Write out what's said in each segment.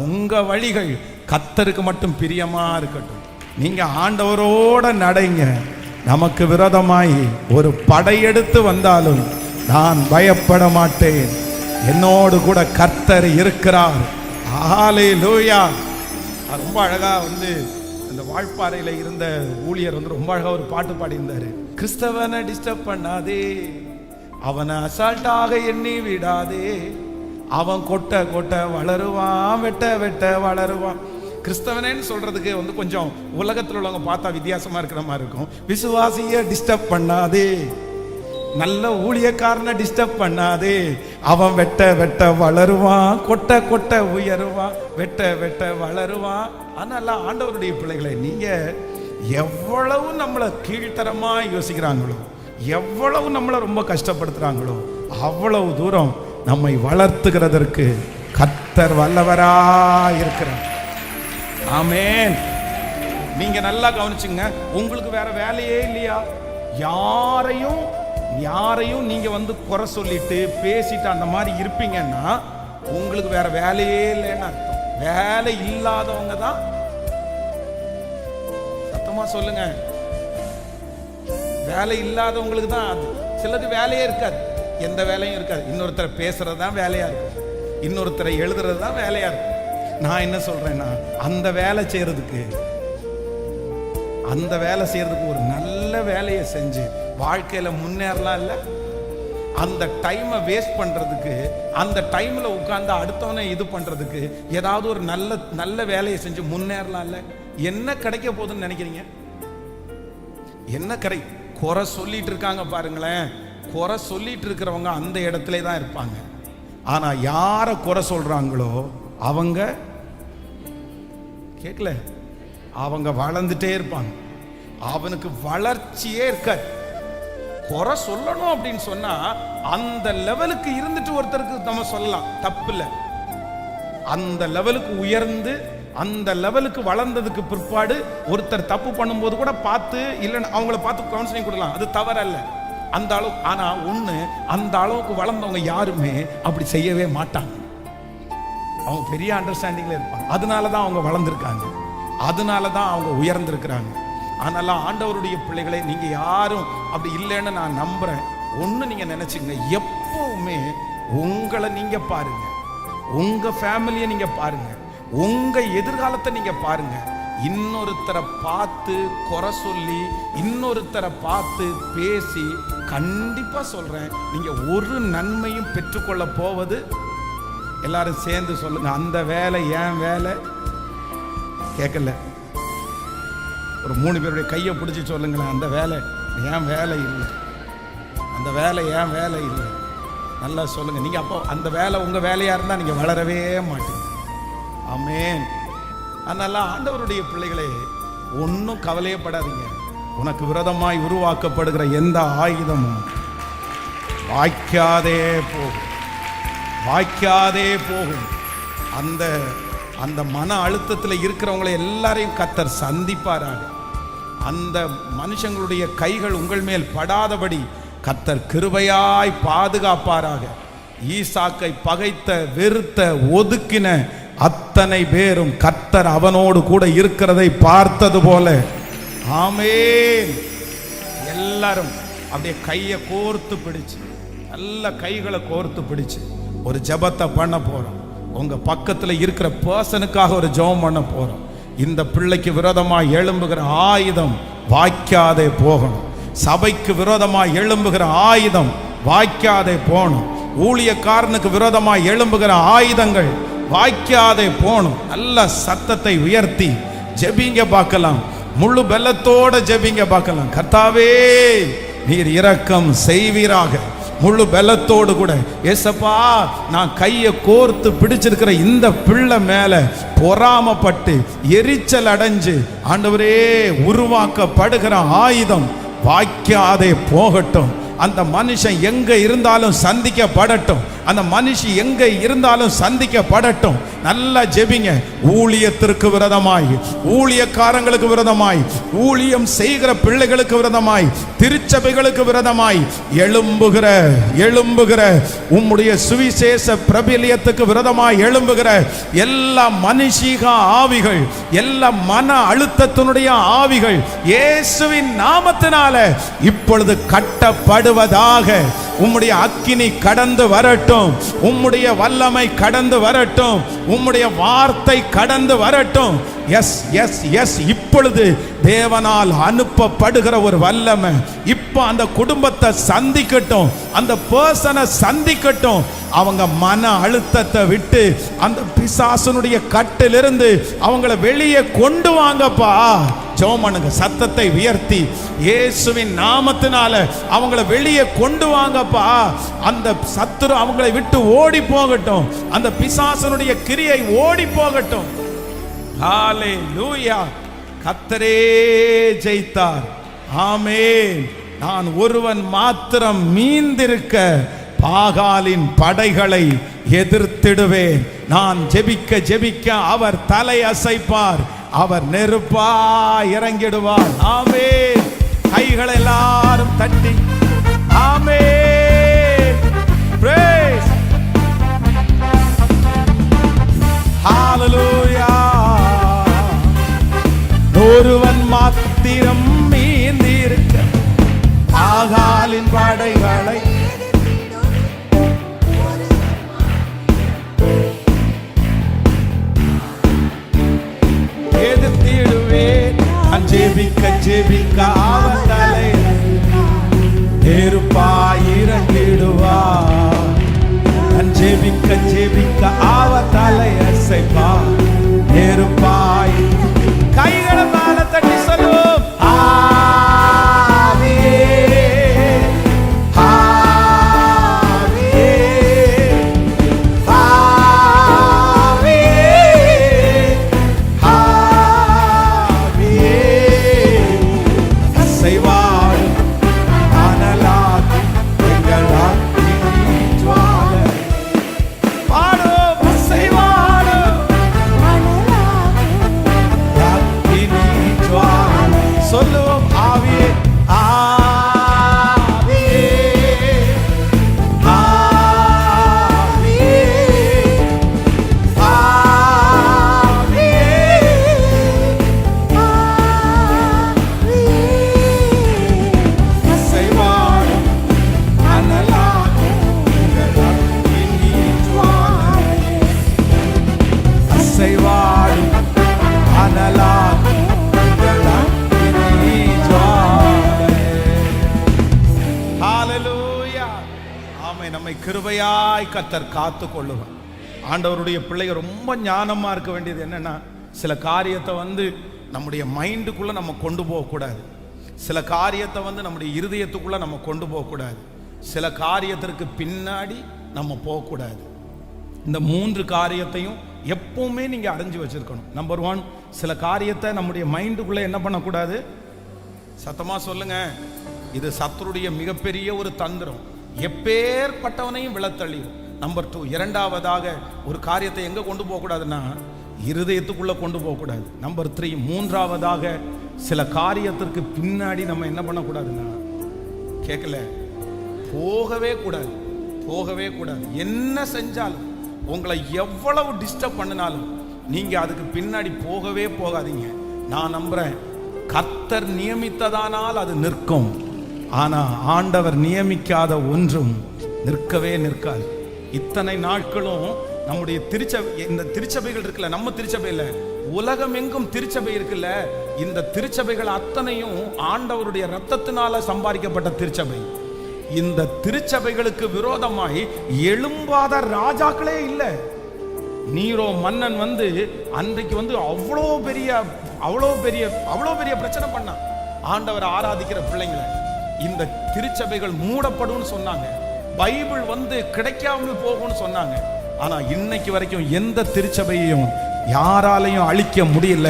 உங்க வழிகள் கர்த்தருக்கு மட்டும் பிரியமா இருக்கட்டும். நீங்க ஆண்டவரோட நடைங்க. நமக்கு விரோதமாய் ஒரு படையெடுத்து வந்தாலும் நான் பயப்பட மாட்டேன். என்னோடு கூட கர்த்தர் இருக்கிறார். ஹல்லேலூயா. ரொம்ப அழகா அந்த வாழ்ப்பாறையில இருந்த ஊழியர் ரொம்ப அழகா ஒரு பாட்டு பாடியிருந்தாரு. கிறிஸ்தவனை டிஸ்டர்ப் பண்ணாதே, அவனை அசால்ட்டாக எண்ணி விடாதே, அவன் கொட்ட கொட்ட வளருவான், வெட்ட வெட்ட வளருவான். கிறிஸ்தவனேன்னு சொல்றதுக்கு கொஞ்சம் உலகத்தில் உள்ளவங்க பார்த்தா வித்தியாசமா இருக்கிற மாதிரி இருக்கும். விசுவாசிய டிஸ்டர்ப் பண்ணாதே, நல்ல ஊழியக்காரனை டிஸ்டர்ப் பண்ணாதே, அவன் வெட்ட வெட்ட வளருவான், கொட்ட கொட்ட உயருவான், வெட்ட வெட்ட வளருவான். அதனால ஆண்டவருடைய பிள்ளைகளை, நீங்க எவ்வளவு நம்மளை கீழ்த்தரமா யோசிக்கிறாங்களோ, எவ்வளவு நம்மளை ரொம்ப கஷ்டப்படுத்துறாங்களோ, அவ்வளவு தூரம் நம்மை வளர்த்துகிறதற்கு கர்த்தர் வல்லவரா இருக்கிறார். ஆமென். நீங்க நல்லா கவனிச்சுங்க. உங்களுக்கு வேற வேலையே இல்லையா? யாரையும் நீங்க குறை சொல்லிட்டு பேசிட்டு அந்த மாதிரி இருப்பீங்கன்னா உங்களுக்கு வேற வேலையே இல்லைன்னு அர்த்தம். வேலை இல்லாதவங்க தான். சத்தமா சொல்லுங்க. வேலை இல்லாதவங்களுக்கு தான் அது. சிலருக்கு வேலையே இருக்காது, எந்த வேலையும் இருக்காது. இன்னொருத்தரை பேசுறது தான் வேலையா இருக்கும், இன்னொருத்தரை எழுதுறது தான் வேலையா இருக்கும். நான் என்ன சொல்றேன்னா, அந்த வேலை செய்யறதுக்கு ஒரு நல்ல வேலையை செஞ்சு வாழ்க்கையில முன்னேறலாம். இல்ல அந்த டைமை வேஸ்ட் பண்றதுக்கு, அந்த டைம்ல உட்கார்ந்து அடுத்தவனை இது பண்றதுக்கு ஏதாவது ஒரு நல்ல வேலையை செஞ்சு முன்னேறலாம். இல்ல என்ன கிடைக்க போகுதுன்னு நினைக்கிறீங்க? என்ன குறை சொல்லிட்டு இருக்காங்க பாருங்களேன். குறை சொல்லிட்டு இருக்கிறவங்க அந்த இடத்துல தான் இருப்பாங்க. ஆனா யார குறை சொல்றாங்களோ அவங்க கேட்கல, அவங்க வளர்ந்துட்டே இருப்பாங்க. அவனுக்கு வளர்ச்சியே இருக்காது. குறை சொல்லணும் அப்படின்னு சொன்னா அந்த லெவலுக்கு இருந்துட்டு ஒருத்தருக்கு நம்ம சொல்லலாம், தப்பு இல்லை. அந்த லெவலுக்கு உயர்ந்து அந்த லெவலுக்கு வளர்ந்ததுக்கு பிற்பாடு ஒருத்தர் தப்பு பண்ணும்போது கூட பார்த்து இல்லைன்னா அவங்கள பார்த்து கவுன்சிலிங் கொடுக்கலாம், அது தவறல்ல அந்த அளவு. ஆனா ஒண்ணு, அந்த அளவுக்கு வளர்ந்தவங்க யாருமே அப்படி செய்யவே மாட்டாங்க. அவங்க பெரிய அண்டர்ஸ்டாண்டிங்ல இருப்பாங்க. அதனாலதான் அவங்க வளர்ந்துருக்காங்க, அதனாலதான் அவங்க உயர்ந்திருக்கிறாங்க. அதனால ஆண்டவருடைய பிள்ளைகளை, நீங்க யாரும் அப்படி இல்லைன்னு நான் நம்புறேன். ஒண்ணு நீங்க நினைச்சுங்க, எப்பவுமே உங்களை நீங்க பாருங்க, உங்க ஃபேமிலியை நீங்க பாருங்க, உங்க எதிர்காலத்தை நீங்க பாருங்க. இன்னொருத்தரை பார்த்து குறை சொல்லி, இன்னொருத்தரை பார்த்து பேசி, கண்டிப்பா சொல்றேன், நீங்க ஒரு நன்மையும் பெற்றுக்கொள்ள போவது. எல்லாரும் சேர்ந்து சொல்லுங்க, அந்த வேலை ஏன் வேலை. கேட்கல, ஒரு 3 பேருடைய கையை பிடிச்சி சொல்லுங்களேன், அந்த வேலை ஏன் வேலை இல்லை, அந்த வேலை ஏன் வேலை இல்லை. நல்லா சொல்லுங்க. நீங்க அப்போ அந்த வேலை உங்க வேலையா இருந்தா நீங்க வளரவே மாட்டீங்க. ஆமென். அதனால ஆண்டவருடைய பிள்ளைகளே, ஒன்றும் கவலையப்படாதீங்க. உனக்கு விரோதமாய் உருவாக்கப்படுகிற எந்த ஆயுதமும் வாய்க்காதே போகும், வாய்க்காதே போகும். அந்த மன அழுத்தத்தில் இருக்கிறவங்களை எல்லாரையும் கர்த்தர் சந்திப்பாராக. அந்த மனுஷங்களுடைய கைகள் உங்கள் மேல் படாதபடி கர்த்தர் கிருபையாய் பாதுகாப்பாராக. ஈசாக்கை பகைத்த, வெறுத்த, ஒதுக்கின அத்தனை பேரும் கர்த்தர் அவனோடு கூட இருக்கிறதை பார்த்தது போல, ஆமென், எல்லாரும் அப்படியே கையை கோர்த்து பிடிச்சு, நல்ல கைகளை கோர்த்து பிடிச்சு ஒரு ஜெபத்தை பண்ண போறோம். உங்க பக்கத்துல இருக்கிற பர்சனுக்காக ஒரு ஜெபம் பண்ண போறோம். இந்த பிள்ளைக்கு விரோதமாக எழும்புகிற ஆயுதம் வாய்க்காதே போகணும். சபைக்கு விரோதமாக எழும்புகிற ஆயுதம் வாய்க்காதே போகணும். ஊழியக்காரனுக்கு விரோதமாக எழும்புகிற ஆயுதங்கள் வாய்க்காதே போகணும். நல்ல சத்தத்தை உயர்த்தி ஜெபிங்க பார்க்கலாம், முழு பெலத்தோட ஜெபிங்க பார்க்கலாம். கர்த்தாவே நீர் இரக்கம் செய்வீராக. முழு பலத்தோடு கூட, ஏசப்பா நான் கையை கோர்த்து பிடிச்சிருக்கிற இந்த பிள்ளை மேல பொறாமப்பட்டு எரிச்சல் அடைஞ்சு ஆண்டவரே உருவாக்கப்படுகிற ஆயுதம் வாய்க்காதே போகட்டும். அந்த மனுஷன் எங்க இருந்தாலும் சந்திக்கப்படட்டும், அந்த மனுஷி எங்க இருந்தாலும் சந்திக்கப்படட்டும். நல்லா ஜெபிங்க. ஊழியத்திற்கு விரோதமாய், ஊழியக்காரங்களுக்கு விரோதமாய், ஊழியம் செய்கிற பிள்ளைகளுக்கு விரோதமாய், திருச்சபைகளுக்கு விரோதமாய் எழும்புகிற உம்முடைய சுவிசேஷ பிரபல்யத்துக்கு விரோதமாய் எழும்புகிற எல்லா மனுஷீக ஆவிகள், எல்லா மன அழுத்தத்தினுடைய ஆவிகள் இயேசுவின் நாமத்தினால இப்பொழுது கட்டப்படுவதாக. உம்முடைய அக்கினி கடந்து வரட்டும், உம்முடைய வல்லமை கடந்து வரட்டும், உம்முடைய வார்த்தை கடந்து வரட்டும். எஸ் எஸ் எஸ் இப்பொழுது தேவனால் அனுப்பப்படுகிற ஒரு வல்லமை இப்போ அந்த குடும்பத்தை சந்திக்கட்டும், அந்த பர்சனை சந்திக்கட்டும். அவங்க மன அழுத்தத்தை விட்டு அந்த பிசாசனுடைய கட்டிலிருந்து அவங்கள வெளியே கொண்டு வாங்கப்பா. ஜெபம் பண்ணுங்க, சத்தத்தை உயர்த்தி இயேசுவின் நாமத்தினால அவங்கள வெளியே கொண்டு வாங்கப்பா. அந்த சத்துரு அவங்களை விட்டு ஓடி போகட்டும், அந்த பிசாசனுடைய கிரியை ஓடி போகட்டும். ஹalleluya. கர்த்தரே ஜெயித்தார். ஆமென். நான் ஒருவன் மாத்திரம் மீந்திருக்க பாகாலின் படைகளை எதிர்த்திடுவேன். நான் ஜெபிக்க ஜெபிக்க அவர் தலை அசைப்பார், அவர் நெருப்பா இறங்கிடுவார். ஆமென். கைகளை எல்லாரும் தட்டி ஆமென். பிரேஸ். ஹalleluya. ஒருவன் மாத்திரம் மீந்திருக்க பாகாலின் படைகளை எதிர்த்திடுவேன். ஜெபிக்க ஜெபிக்க அவர் தலை நெருப்பாய் இறங்கிடுவார். ஜெபிக்க ஜெபிக்க அவர் தலை அசைப்பார், நெருப்பாய். கைகளை மேல தட்டி சொல்லுவோம். ஆவியே ஆவியே ஆவியே ஆவியே அசைவாடும் அனலாகும் எங்கள் அக்கினி ஜுவாலை. பாடும் அசைவாடும் அக்கினி ஜுவாலை. சொல்லுவோம். ஆவியே ஆவியே ஆவியே ஆவியே அசைவாடும் அனலாகும் எங்கள் அக்கினி ஜுவாலை. அசைவாடும் அனலாகும் எங்கள் அக்கினி ஜுவாலை. ஹalleluya. ஆமென். நம்மை கிருபையாய் கர்த்தர் காத்து கொள்ளுவார். ஆண்டவருடைய பிள்ளைகள் ரொம்ப ஞானமா இருக்க வேண்டியது என்னன்னா, சில காரியத்தை நம்முடைய மைண்டுக்குள்ள நம்ம கொண்டு போகக்கூடாது. சில காரியத்தை நம்முடைய இருதயத்துக்குள்ள நம்ம கொண்டு போகக்கூடாது. சில காரியத்திற்கு பின்னாடி நம்ம போகக்கூடாது. இந்த 3 காரியத்தையும் எப்பவுமே நீங்க அறிஞ்சு வச்சிருக்கணும். நம்பர் 1, சில காரியத்தை நம்முடைய மைண்டுக்குள்ள என்ன பண்ணக்கூடாது? சத்தமா சொல்லுங்க. இது சத்துருடைய மிகப்பெரிய ஒரு தந்திரம், எப்பேற்பட்டவனையும் விழத்தள்ளிடும். நம்பர் 2, இரண்டாவதாக ஒரு காரியத்தை எங்க கொண்டு போகக்கூடாதுன்னா இருதயத்துக்குள்ள கொண்டு போகக்கூடாது. நம்பர் 3, மூன்றாவதாக சில காரியத்திற்கு பின்னாடி நம்ம என்ன பண்ணக்கூடாதுன்னா, கேட்கல, போகவே கூடாது. போகவே கூடாது. என்ன செஞ்சாலும், உங்களை எவ்வளவு டிஸ்டர்ப் பண்ணினாலும் நீங்க அதுக்கு பின்னாடி போகவே போகாதீங்க. நான் நம்புறேன், கர்த்தர் நியமித்ததானால் அது நிற்கும். ஆனா ஆண்டவர் நியமிக்காத ஒன்றும் நிற்கவே நிற்காது. இத்தனை நாட்களும் நம்முடைய இந்த திருச்சபைகள் இருக்குல்ல, நம்ம திருச்சபையில் உலகம் எங்கும் திருச்சபை இருக்குல்ல, இந்த திருச்சபைகள் அத்தனையும் ஆண்டவருடைய இரத்தத்தினால சம்பாதிக்கப்பட்ட திருச்சபை. இந்த திருச்சபைகளுக்கு விரோதமாய் எழும்பாத ராஜாக்களே இல்லை. நீரோ மன்னன் அன்றைக்கு அவ்வளோ பெரிய பிரச்சனை பண்ணான் ஆண்டவரை ஆராதிக்கிற பிள்ளைங்களை. இந்த திருச்சபைகள் மூடப்படும் சொன்னாங்க, பைபிள் கிடைக்காமல் போகும்னு சொன்னாங்க. ஆனா இன்னைக்கு வரைக்கும் எந்த திருச்சபையையும் யாராலையும் அழிக்க முடியல.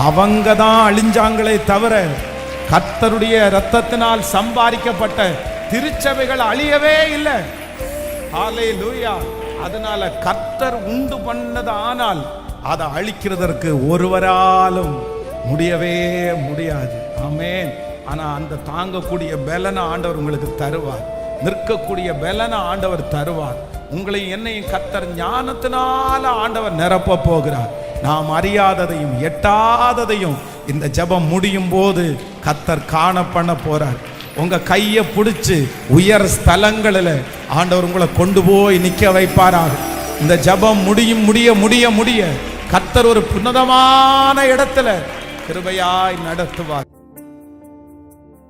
அவங்க தான் அழிஞ்சாங்களே தவிர கர்த்தருடைய இரத்தத்தினால் சம்பாதிக்கப்பட்ட திருச்சபைகள் அழியவே இல்லை. ஹalleluya. அதனால கர்த்தர் உண்டு பண்ணது, ஆனால் அதை அழிக்கிறதற்கு ஒருவராலும் முடியவே முடியாது. ஆமென். ஆனா அந்த தாங்கக்கூடிய பலனை ஆண்டவர் உங்களுக்கு தருவார். நிற்கக்கூடிய பலனை ஆண்டவர் தருவார். உங்களையும் என்னையும் கர்த்தர் ஞானத்தினால ஆண்டவர் நிரப்ப போகிறார். நாம் அறியாததையும் எட்டாததையும் இந்த ஜெபம் முடியும் போது கர்த்தர் காண பண்ண போறார். உங்க கையை பிடிச்சு உயர் ஸ்தலங்களில் ஆண்டவர் உங்களை கொண்டு போய் நிற்க வைப்பாராக. இந்த ஜெபம் முடிய கர்த்தர் ஒரு புனிதமான இடத்துல கிருபையாய் நடத்துவார்.